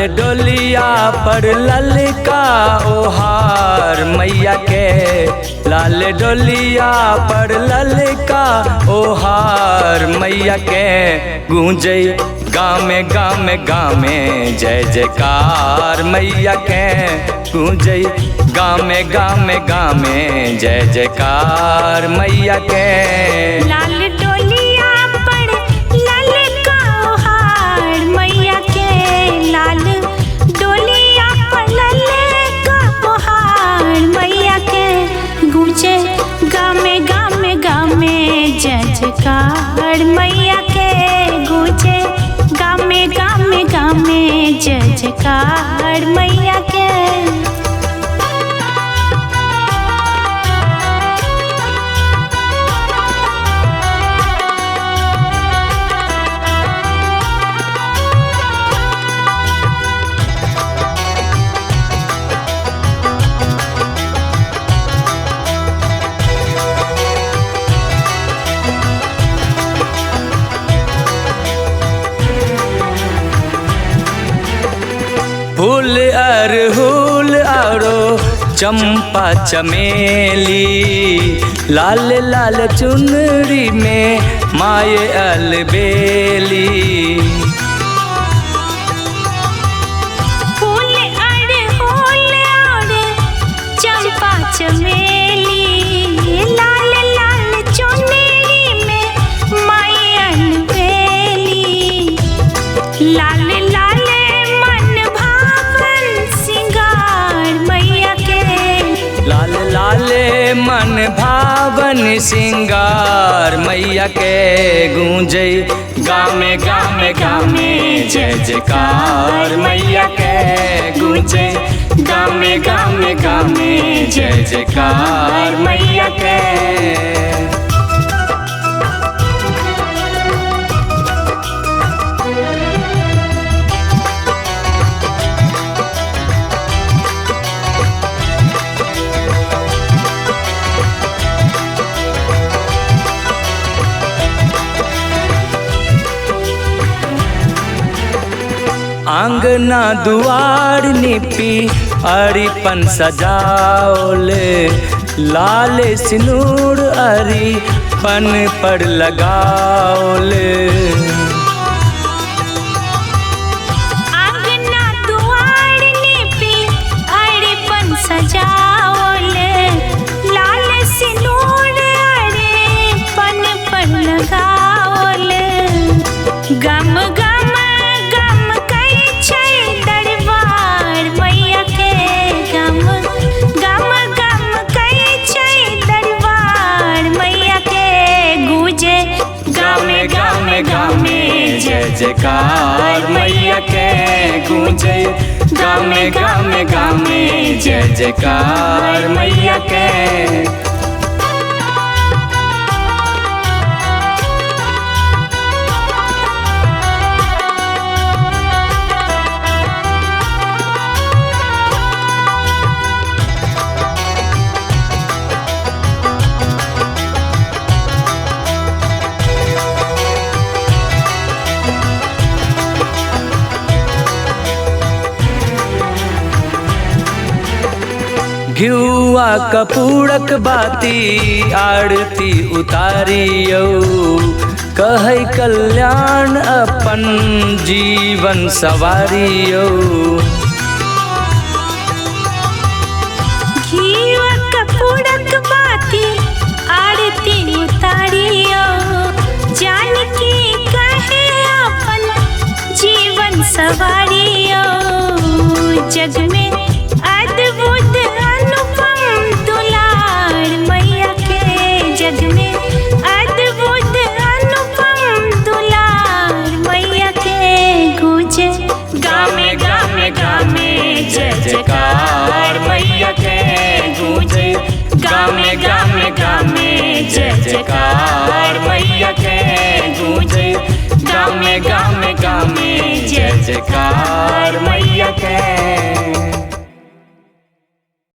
डोलिया पर ललका ओहार मैया के, लाल डोलिया पर ललका ओहार मैया के। गूंजे गामे गामे गामे जय जयकार मैया के, गूंजे गामे गामे गामे जय जयकार मैया के। लाल डोलिया पर ललका ओहार मैया के, लाल डोलिया पर ललका ओहार मैया के। गूंजे गामे गामे गामे जय जयकार मैया के, गूंजे गामे गामे गामे जय जयकार मैया के। फूल अरहुल आरो चंपा चमेली, लाल लाल चुनरी में माय अलबेली। फूल अरहुल और चंपा चमेली, लाल लाल चुनरी में माय अलबेली। लाल लाल लाल लाले मन भावन सिंगार मैया के। गूंजे गामे गामे गामे जय जयकार मैया के, गूंजे गामे गामे गामे जय जयकार मैया के। आंगना दुआर निपी अरिपन सजाओले, लाल सिनूर अरिपन पर लगाओले। आंगना दुआर निपी अरिपन सजाओले, लाल सिनूर अरिपन पर लगाओले। गम गम दरबार मैया के, गम गम गम कई छै दरबार मैया के। गूंजे गामे गामे गामे जय जयकार मैया के, गूंजे गामे गामे गामे जय जयकार मैया के। घिउआ कपूरक बाती आरती उतारियो, कहै कल्याण अपन जीवन सवारियो। घिउआ कपूरक बाती आरती उतारियो, जानकी कहे अपन जीवन सवारियो। जग में अद्भुत अनुपम दुलार मैया के, जग में अद्भुत अनुपम दुलार मैया के। गूंजे गामे गामे गामे जय जयकार मैया के, गूंजे गामे गामे गामे जय जयकार मैया के। गूंजे गामे गामे गामे जय जयकार मैया के।